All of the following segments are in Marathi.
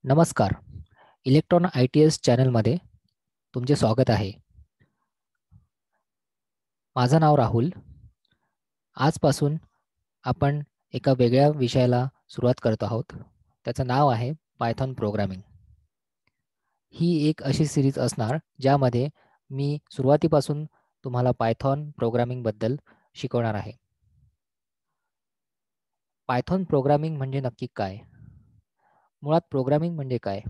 नमस्कार. इलेक्ट्रॉन ITS चॅनलमध्ये तुमचे स्वागत आहे. माझं नाव राहुल. आजपासून आपण एका वेगळ्या विषयाला सुरुवात करत आहोत. त्याचं नाव आहे पायथॉन प्रोग्रामिंग. ही एक अशी सिरीज असणार ज्यामध्ये मी सुरुवातीपासून तुम्हाला पायथॉन प्रोग्रामिंगबद्दल शिकवणार आहे. पायथॉन प्रोग्रामिंग म्हणजे नक्की काय? मुळात प्रोग्रामिंग म्हणजे काय?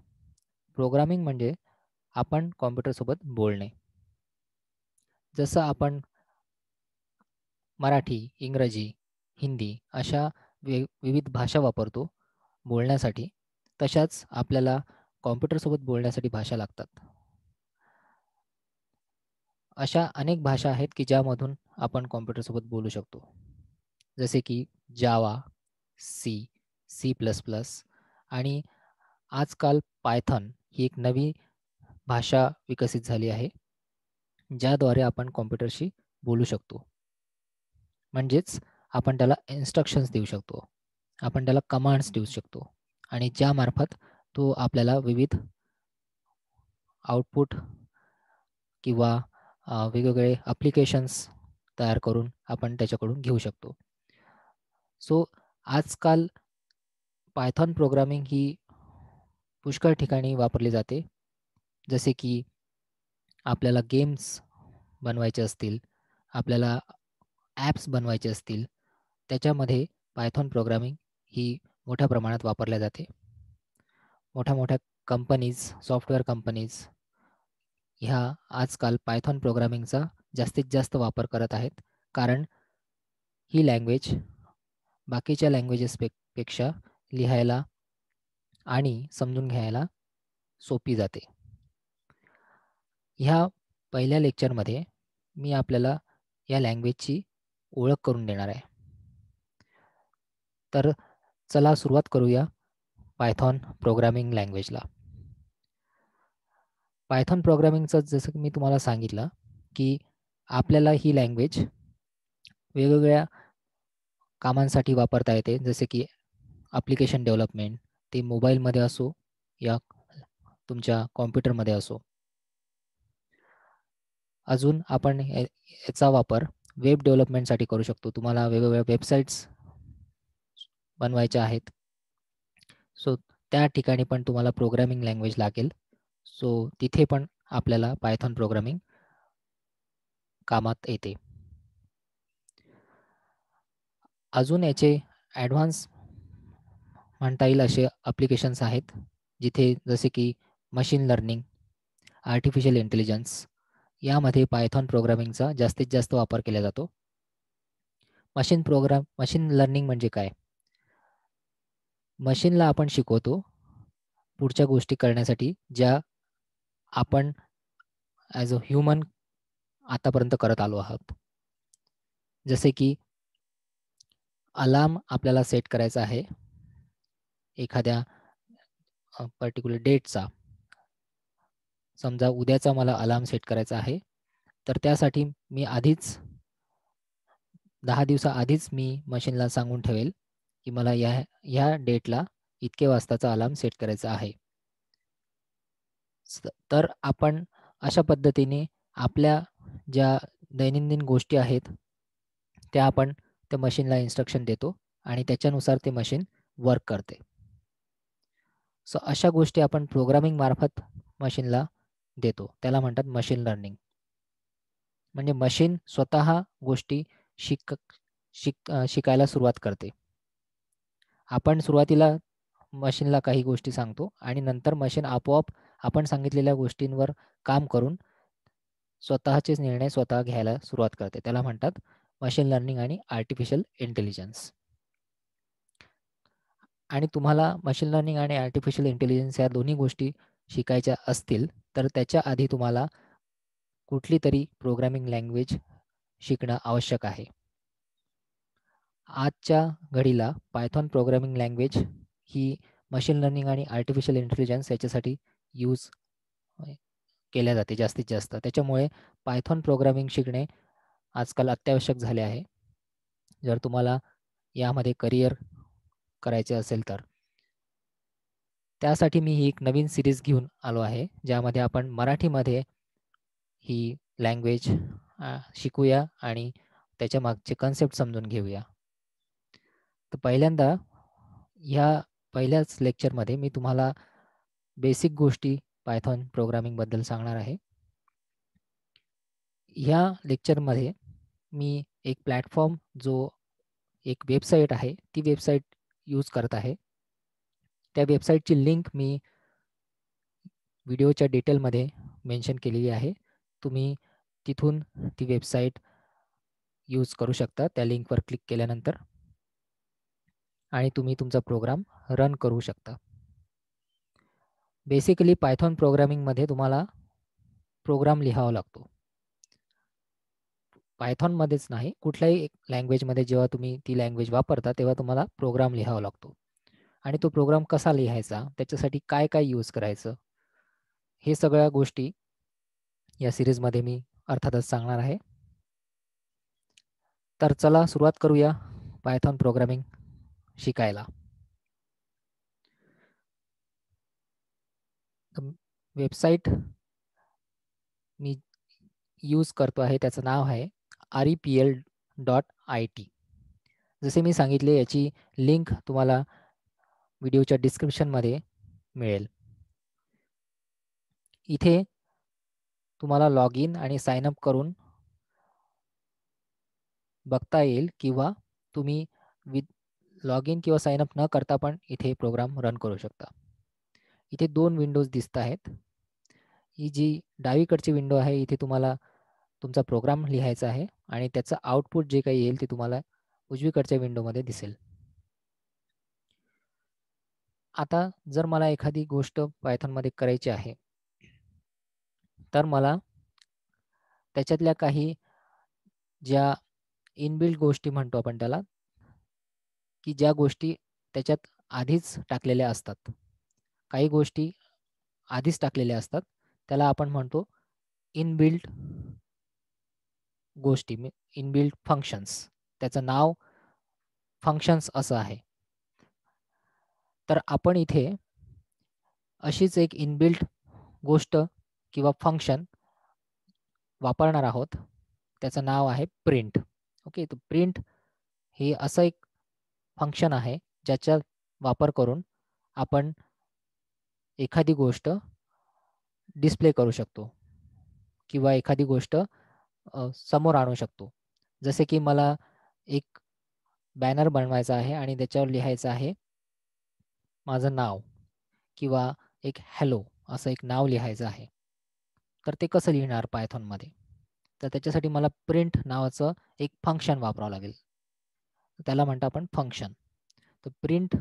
प्रोग्रामिंग म्हणजे आपण कॉम्प्युटरसोबत बोलणे. जसं आपण मराठी, इंग्रजी, हिंदी अशा विविध भाषा वापरतो बोलण्यासाठी, तशाच आपल्याला कॉम्प्युटरसोबत बोलण्यासाठी भाषा लागतात. अशा अनेक भाषा आहेत की ज्यामधून आपण कॉम्प्युटरसोबत बोलू शकतो. जसे की जावा, सी, C++ आणि आजकाल पायथॉन ही एक नवी भाषा विकसित झाली आहे, ज्याद्वारे आपण कॉम्प्युटरशी बोलू शकतो. म्हणजेच आपण त्याला इन्स्ट्रक्शन्स देऊ शकतो. आपण त्याला कमांड्स देऊ शकतो आणि ज्यामार्फत तो आपल्याला विविध आउटपुट किंवा वेगवेगळे ॲप्लिकेशन्स तयार करून आपण त्याच्याकडून घेऊ शकतो. सो आजकाल पायथॉन प्रोग्रामिंग ही पुष्कळ ठिकाणी वापरली जाते. जसे की आपल्याला गेम्स बनवायचे असतील, आपल्याला ॲप्स बनवायचे असतील, त्याच्यामध्ये पायथॉन प्रोग्रामिंग ही मोठ्या प्रमाणात वापरल्या जाते. मोठ्या-मोठ्या कंपनीज, सॉफ्टवेअर कंपनीज ह्या आजकाल पायथॉन प्रोग्रामिंगचा जास्तीत जास्त वापर करत आहेत. कारण ही लँग्वेज बाकीच्या पेक्षा लिहायला आणि समजून घ्यायला सोपी जाते. ह्या पहिल्या लेक्चरमध्ये मी आपल्याला या लँग्वेजची ओळख करून देणार आहे. तर चला सुरुवात करूया पायथॉन प्रोग्रामिंग लँग्वेजला. पायथॉन प्रोग्रामिंगचं जसं की मी तुम्हाला सांगितलं की आपल्याला ही लँग्वेज वेगवेगळ्या कामांसाठी वापरता येते. जसे की ॲप्लिकेशन डेव्हलपमेंट, ते मोबाईलमध्ये असो या तुमच्या कॉम्प्युटरमध्ये असो. अजून आपण याचा वापर वेब डेव्हलपमेंटसाठी करू शकतो. तुम्हाला वेगवेगळ्या वेबसाईट्स बनवायच्या आहेत. सो त्या ठिकाणी पण तुम्हाला प्रोग्रामिंग लँग्वेज लागेल. सो तिथे पण आपल्याला पायथॉन प्रोग्रामिंग कामात येते. अजून याचे ॲडव्हान्स म्हणता येईल असे ॲप्लिकेशन्स आहेत, जिथे जसे की मशीन लर्निंग, आर्टिफिशियल इंटेलिजन्स यामध्ये पायथॉन प्रोग्रामिंगचा जास्तीत जास्त वापर केला जातो. मशीन लर्निंग म्हणजे काय? मशीनला आपण शिकवतो पुढच्या गोष्टी करण्यासाठी ज्या आपण ॲज अ ह्युमन आतापर्यंत करत आलो आहोत. जसे की अलार्म आपल्याला सेट करायचा आहे एखाद्या पर्टिक्युलर डेटचा. समजा उद्याचा मला अलार्म सेट करायचा आहे, तर त्यासाठी मी आधीच 10 दिवसाआधीच मी मशीनला सांगून ठेवेल की मला ह्या डेटला इतके वाजताचा अलार्म सेट करायचा आहे. तर आपण अशा पद्धतीने आपल्या ज्या दैनंदिन गोष्टी आहेत त्या आपण त्या मशीनला इन्स्ट्रक्शन देतो आणि त्याच्यानुसार ते मशीन वर्क करते. सो अशा गोष्टी आपण प्रोग्रामिंग मार्फत मशीनला देतो. त्याला म्हणतात मशीन लर्निंग. म्हणजे मशीन स्वतः गोष्टी शिकायला सुरुवात करते. आपण सुरुवातीला मशीनला काही गोष्टी सांगतो आणि नंतर मशीन आपोआप आपण सांगितलेल्या गोष्टींवर काम करून स्वतःचेच निर्णय स्वतः घ्यायला सुरुवात करते. त्याला म्हणतात मशीन लर्निंग आणि आर्टिफिशियल इंटेलिजन्स. आणि तुम्हाला मशीन लर्निंग आणि आर्टिफिशियल इंटेलिजन्स या दोन्ही गोष्टी शिकायच्या असतील, तर त्याच्या आधी तुम्हाला कुठली तरी प्रोग्रामिंग लँग्वेज शिकणं आवश्यक आहे. आजच्या घडीला पायथॉन प्रोग्रामिंग लँग्वेज ही मशीन लर्निंग आणि आर्टिफिशियल इंटेलिजन्स याच्यासाठी यूज केल्या जाते जास्तीत जास्त. त्याच्यामुळे पायथॉन प्रोग्रामिंग शिकणे आजकाल अत्यावश्यक झाले आहे. जर तुम्हाला यामध्ये करिअर करायचे असेल तर. त्यासाठी मी ही एक नवीन सिरीज घेऊन आलो आहे, ज्यामध्ये आपण मराठीमध्ये ही लँग्वेज शिकूया आणि त्याच्या मागचे कन्सेप्ट समजून घेऊया. तर पहिल्यांदा ह्या पहिल्याच लेक्चरमध्ये मी तुम्हाला बेसिक गोष्टी पायथॉन प्रोग्रामिंगबद्दल सांगणार आहे. ह्या लेक्चरमध्ये मी एक प्लॅटफॉर्म जो एक वेबसाईट आहे ती वेबसाईट यूज करत आहे. त्या वेबसाईटची लिंक मी व्हिडिओच्या डिटेलमध्ये मेन्शन केलेली आहे. तुम्ही तिथून ती वेबसाईट यूज करू शकता त्या लिंकवर क्लिक केल्यानंतर आणि तुम्ही तुमचा प्रोग्राम रन करू शकता. बेसिकली पायथॉन प्रोग्रामिंगमध्ये तुम्हाला प्रोग्राम लिहावा लागतो. पायथॉनमध्येच नाही, कुठल्याही लँग्वेजमध्ये जेव्हा तुम्ही ती लँग्वेज वापरता तेव्हा तुम्हाला प्रोग्राम लिहावा लागतो. आणि तो प्रोग्राम कसा लिहायचा, त्याच्यासाठी काय काय यूज करायचं, हे सगळ्या गोष्टी या सिरीजमध्ये मी अर्थातच सांगणार आहे. तर चला सुरुवात करूया पायथॉन प्रोग्रामिंग शिकायला. वेबसाईट मी यूज करतो आहे त्याचं नाव आहे REPL.IT. जसे मी सांगितले याची लिंक तुम्हाला व्हिडिओच्या डिस्क्रिप्शनमध्ये मिळेल. इथे तुम्हाला लॉग इन आणि साइन अप करून बघता येईल किंवा तुम्ही लॉग इन किंवा साइन अप न करता पण इथे प्रोग्राम रन करू शकता. इथे 2 विंडोज दिसत आहेत. ही जी डावीकडची विंडो आहे इथे तुम्हाला तुमचा प्रोग्राम लिहायचा आहे आणि त्याचं आउटपुट जे काही येईल ते तुम्हाला उजवीकडच्या विंडोमध्ये दिसेल. आता जर मला एखादी गोष्ट पायथॉनमध्ये करायची आहे तर मला त्याच्यातल्या काही ज्या इनबिल्ट गोष्टी म्हणतो आपण त्याला, की ज्या गोष्टी त्याच्यात आधीच टाकलेल्या असतात. काही गोष्टी आधीच टाकलेल्या असतात त्याला आपण म्हणतो इनबिल्ट गोष्टी, इनबिल्ट फंक्शन्स. त्याचं नाव फंक्शन्स असं आहे. तर आपण इथे अशीच एक इनबिल्ट गोष्ट किंवा फंक्शन वापरणार आहोत. त्याचं नाव आहे प्रिंट. ओके, तर प्रिंट हे असं एक फंक्शन आहे ज्याचा वापर करून आपण एखादी गोष्ट डिस्प्ले करू शकतो किंवा एखादी गोष्ट समोर आणू शकतो. जसे की मला एक बॅनर बनवायचा आहे आणि त्याच्यावर लिहायचं आहे माझं नाव किंवा एक हॅलो असं एक नाव लिहायचं आहे. तर ते कसं लिहिणार पायथॉनमध्ये? तर त्याच्यासाठी मला प्रिंट नावाचं एक फंक्शन वापरावं लागेल. त्याला म्हणतो आपण फंक्शन. तर प्रिंट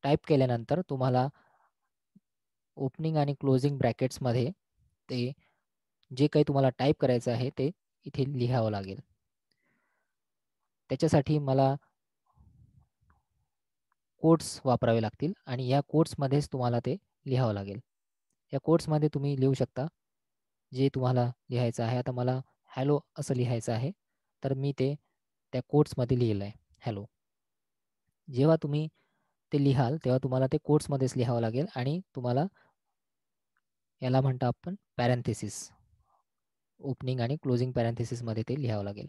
टाईप केल्यानंतर तुम्हाला ओपनिंग आणि क्लोजिंग ब्रॅकेट्समध्ये ते जे काही तुम्हाला टाईप करायचं आहे ते इथे लिहावं लागेल. त्याच्यासाठी मला कोट्स वापरावे लागतील आणि या कोट्समध्येच तुम्हाला ते लिहावं लागेल. या कोट्समध्ये तुम्ही लिहू शकता जे तुम्हाला लिहायचं आहे. आता मला हॅलो असं लिहायचं आहे तर मी ते त्या कोट्समध्ये लिहिलं आहे हॅलो. जेव्हा तुम्ही ते लिहाल तेव्हा तुम्हाला ते कोट्समध्येच लिहावं लागेल आणि तुम्हाला याला म्हणतो आपण पॅरेंथेसिस, ओपनिंग आणि क्लोजिंग पॅरेंथेसिसमध्ये ते लिहावं लागेल.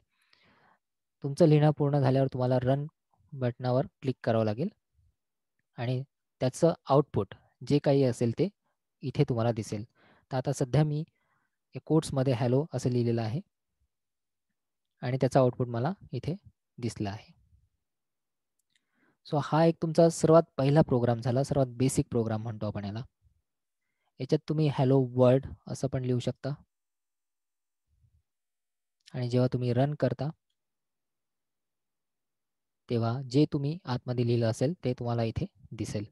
तुमचं लिहिणं पूर्ण झाल्यावर तुम्हाला रन बटनावर क्लिक करावं लागेल आणि त्याचं आउटपुट जे काही असेल ते इथे तुम्हाला दिसेल. तर आता सध्या मी कोट्समध्ये हॅलो असं लिहिलेलं आहे आणि त्याचा आउटपुट मला इथे दिसला आहे. सो हा एक तुमचा सर्वात पहिला प्रोग्राम झाला, सर्वात बेसिक प्रोग्राम म्हणतो आपण याला. याच्यात तुम्ही हॅलो वर्ल्ड असं पण लिहू शकता आणि जेव्हा तुम्ही रन करता तेव्हा जे तुम्ही आतमध्ये लिहिलं असेल ते तुम्हाला इथे दिसेल.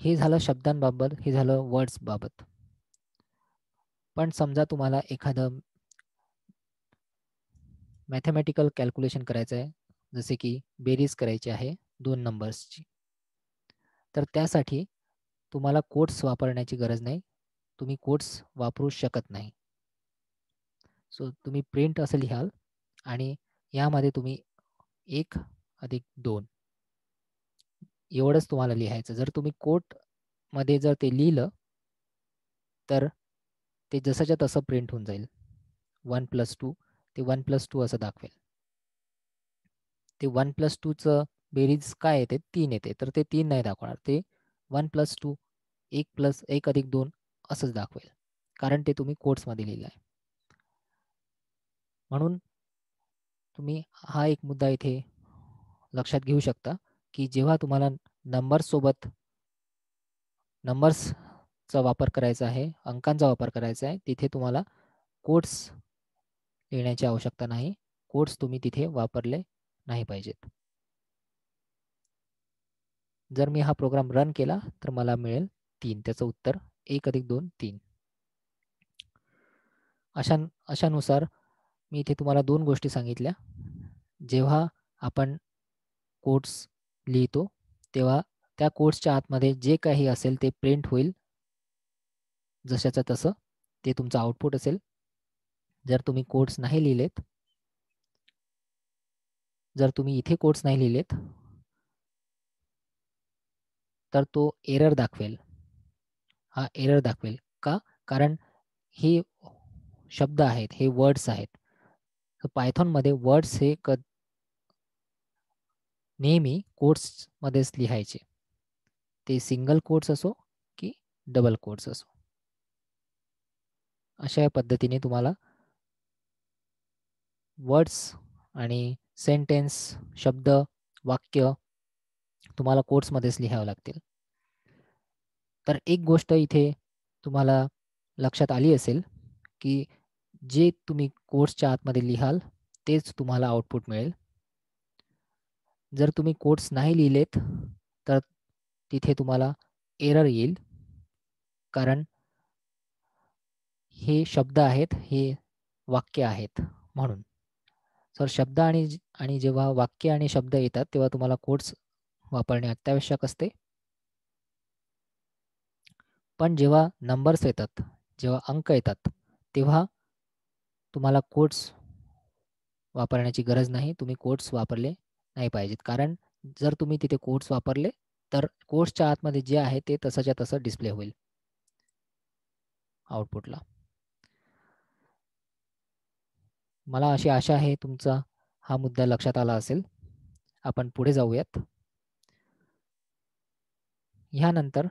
हे झालं शब्दांबाबत, हे झालं वर्ड्स बाबत. पण समजा तुम्हाला एखादं मॅथमॅटिकल कॅल्क्युलेशन करायचं आहे, जसे की बेरीज करायची आहे 2 नंबर्सची. तर त्यासाठी तुम्हाला कोट्स वापरण्याची गरज नाही. तुम्ही कोट्स वापरू शकत नाही. सो तुम्ही प्रिंट असं लिहाल आणि यामध्ये तुम्ही 1 अधिक 2 एवढंच तुम्हाला लिहायचं. जर तुम्ही कोटमध्ये जर ते लिहिलं तर ते जसंच्या तसं प्रिंट होऊन जाईल. 1+2 ते 1+2 असं दाखवेल. ते 1+2चं बेरीज काय येते? 3 येते. तर ते 3 नाही दाखवणार. ते 1+2 1+1+2 असंच दाखवेल. कारण ते तुम्ही कोट्समध्ये लिहिलं आहे. म्हणून तुम्ही हा एक मुद्दा इथे लक्षात घेऊ शकता की जेव्हा तुम्हाला नंबर्सचा वापर करायचा आहे, अंकांचा वापर करायचा आहे, तिथे तुम्हाला कोट्स लिहिण्याची आवश्यकता नाही. कोट्स तुम्ही तिथे वापरले नाही पाहिजेत. जर मी हा प्रोग्राम रन केला तर मला मिळेल 3. त्याचं उत्तर 1+2 3. अशानुसार मी इथे तुम्हाला 2 गोष्टी सांगितल्या. जेव्हा आपण कोट्स लिहितो तेव्हा त्या कोट्सच्या आतमध्ये जे काही असेल ते प्रिंट होईल जशाचं तसं. ते तुमचं आउटपुट असेल. जर तुम्ही कोट्स नाही लिहिलेत, जर तुम्ही इथे कोट्स नाही लिहिलेत तर तो एरर दाखवेल. हा एरर दाखवेल का? कारण हे शब्द आहेत, हे वर्ड्स आहेत. पायथॉनमध्ये वर्ड्स हे नेहमी कोट्समध्येच लिहायचे. ते सिंगल कोट्स असो की डबल कोट्स असो. अशा पद्धतीने तुम्हाला वर्ड्स आणि सेंटेन्स, शब्द, वाक्य तुम्हाला कोट्समध्येच लिहावं लागतील. तर एक गोष्ट इथे तुम्हाला लक्षात आली असेल की जे तुम्ही कोट्सच्या आतमध्ये लिहाल तेच तुम्हाला आउटपुट मिळेल. जर तुम्ही कोट्स नाही लिहिलेत तर तिथे तुम्हाला एरर येईल. कारण हे शब्द आहेत, हे वाक्य आहेत म्हणून. तर शब्द आणि जेव्हा वाक्य आणि शब्द येतात तेव्हा तुम्हाला कोट्स वापरणे अत्यावश्यक असते. पण जेव्हा नंबर्स येतात, जेव्हा अंक येतात तेव्हा तुम्हाला कोट्स वापरण्याची गरज नाही. तुम्ही कोट्स वापरले नाही पाहिजेत. कारण जर तुम्ही तिथे कोट्स वापरले तर कोट्सच्या आतमध्ये जे आहे ते तसंच्या तसं डिस्प्ले होईल आउटपुटला. मला अशी आशा आहे तुमचा हा मुद्दा लक्षात आला असेल. आपण पुढे जाऊयात. ह्यानंतर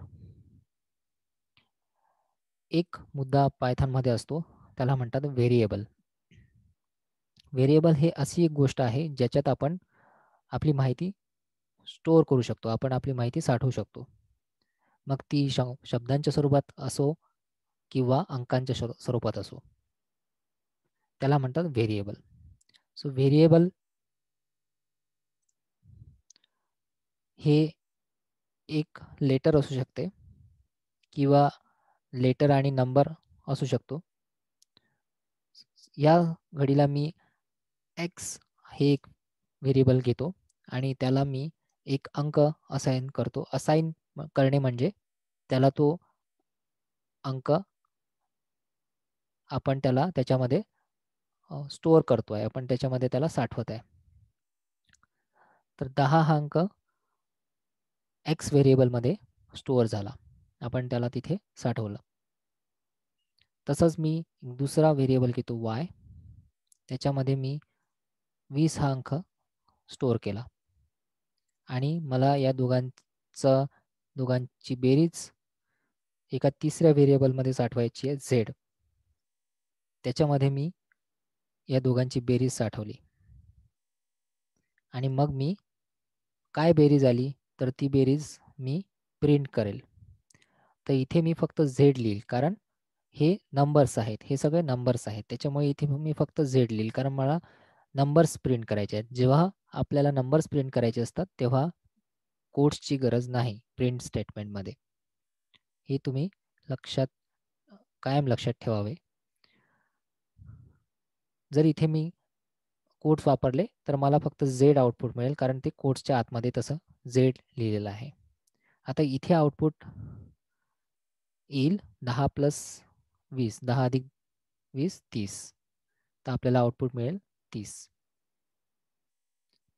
एक मुद्दा पायथॉनमध्ये असतो, त्याला म्हणतात व्हेरिएबल. व्हेरिएबल हे अशी एक गोष्ट आहे ज्याच्यात आपण आपली माहिती स्टोअर करू शकतो, आपण आपली माहिती साठवू शकतो. मग ती शब्दांच्या स्वरूपात असो किंवा अंकांच्या स्वरूपात असो. त्याला म्हणतात व्हेरिएबल. सो व्हेरिएबल हे एक लेटर असू शकते किंवा लेटर आणि नंबर असू शकतो. या घडीला मी एक्स हे एक व्हेरिएबल घेतो आणि त्याला मी एक अंक असाइन करतो. असाइन करणे म्हणजे त्याला तो अंक आपण त्याला त्याच्यामध्ये स्टोअर करतो आहे, आपण त्याच्यामध्ये त्याला साठवत आहे. तर 10 हा अंक एक्स व्हेरिएबलमध्ये स्टोअर झाला, आपण त्याला तिथे साठवलं. तसंच मी दुसरा व्हेरिएबल घेतो वाय, त्याच्यामध्ये मी 20 हा अंक स्टोअर केला आणि मला या दोघांची बेरीज एका तिसऱ्या व्हेरिएबलमध्ये साठवायची आहे झेड. त्याच्यामध्ये मी या दोघांची बेरीज साठवली आणि मग मी काय बेरीज आली तर ती बेरीज मी प्रिंट करेल. तर इथे मी फक्त झेड लिहिल कारण हे नंबर्स आहेत, हे सगळे नंबर्स आहेत. त्याच्यामुळे इथे मी फक्त झेड लिहिल कारण मला नंबर्स प्रिंट करायचे आहेत. जेव्हा आपल्याला नंबर्स प्रिंट करायचे असतात तेव्हा कोट्सची गरज नाही प्रिंट स्टेटमेंटमध्ये. हे तुम्ही कायम लक्षात ठेवावे. जर इथे मी कोट्स वापरले तर मला फक्त झेड आउटपुट मिळेल कारण ते कोट्सच्या आतमध्ये तसं झेड लिहिलेलं आहे. आता इथे आउटपुट येईल 10 + 20, 10 + 20 30. तर आपल्याला आउटपुट मिळेल 30.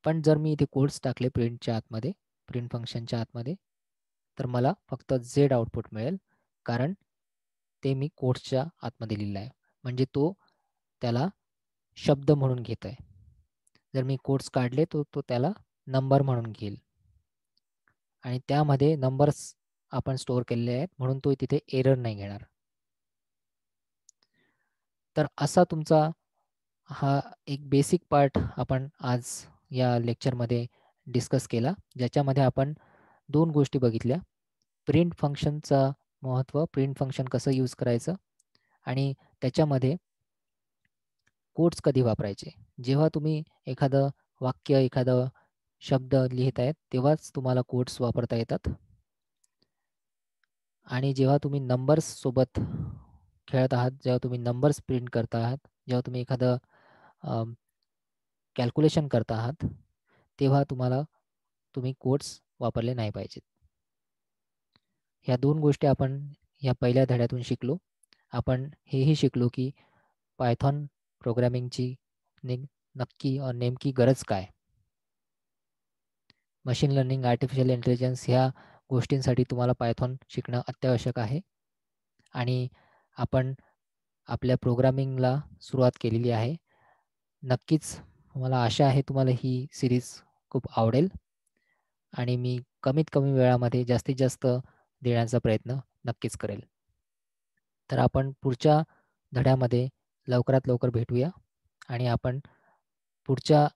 पण जर मी इथे कोट्स टाकले प्रिंटच्या आतमध्ये प्रिंट फंक्शनच्या आतमध्ये, तर मला फक्त Z आउटपुट मिळेल, कारण ते मी कोट्सच्या आतमध्ये लिहिलं आहे. म्हणजे तो त्याला शब्द म्हणून घेत आहे. जर मी कोट्स काढले तो तो त्याला नंबर म्हणून घेईल आणि त्यामध्ये नंबर्स आपण स्टोअर केलेले आहेत म्हणून तो तिथे एरर नाही घेणार. तर असा तुमचा हा एक बेसिक पार्ट आपण आज या लेक्चरमध्ये डिस्कस केला, ज्याच्यामध्ये आपण 2 गोष्टी बघितल्या. प्रिंट फंक्शनचं महत्त्व, प्रिंट फंक्शन कसं यूज करायचं आणि त्याच्यामध्ये कोट्स कधी वापरायचे. जेव्हा तुम्ही एखादं वाक्य, एखादं शब्द लिहित आहेत तेव्हाच तुम्हाला कोट्स वापरता येतात. आणि जेव्हा तुम्ही नंबर्स सोबत खेळत आहात, जेव्हा तुम्ही नंबर्स प्रिंट करत आहात, जेव्हा तुम्ही एखादं कॅल्क्युलेशन करत आहात, तेव्हा तुम्ही कोट्स वापरले नाही पाहिजेत. ह्या 2 गोष्टी आपण या पहिल्या धड्यातून शिकलो. आपण हेही शिकलो की पायथॉन प्रोग्रामिंगची नक्की नेमकी गरज काय? मशीन लर्निंग, आर्टिफिशियल इंटेलिजन्स ह्या गोष्टींसाठी तुम्हाला पायथॉन शिकणं अत्यावश्यक आहे. आणि आपण आपल्या प्रोग्रामिंगला सुरुवात केलेली आहे. नक्कीच मला आशा आहे तुम्हाला ही सिरीज खूप आवडेल आणि मी कमीत कमी वेळामध्ये जास्तीत जास्त देण्याचा प्रयत्न नक्कीच करेल. तर आपण पुढच्या धड्यामध्ये लवकरात लवकर भेटूया आणि आपण पुढच्या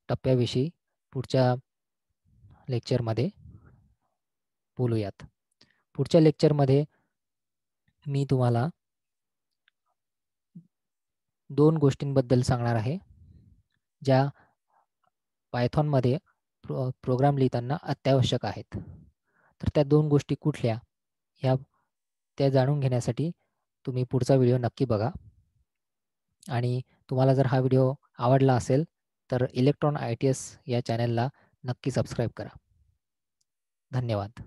टप्प्याविषयी पुढच्या लेक्चरमध्ये बोलूयात. पुढच्या लेक्चरमध्ये मी तुम्हाला 2 गोष्टींबद्दल सांगणार आहे, ज्या पायथॉनमध्ये प्रोग्राम लिहिताना अत्यावश्यक आहेत. तर त्या 2 गोष्टी कुठल्या त्या जाणून घेण्यासाठी तुम्ही पुढचा व्हिडिओ नक्की बघा. आणि तुम्हाला जर हा व्हिडिओ आवडला असेल तर इलेक्ट्रॉन ITS या चॅनलला नक्की सबस्क्राईब करा. धन्यवाद.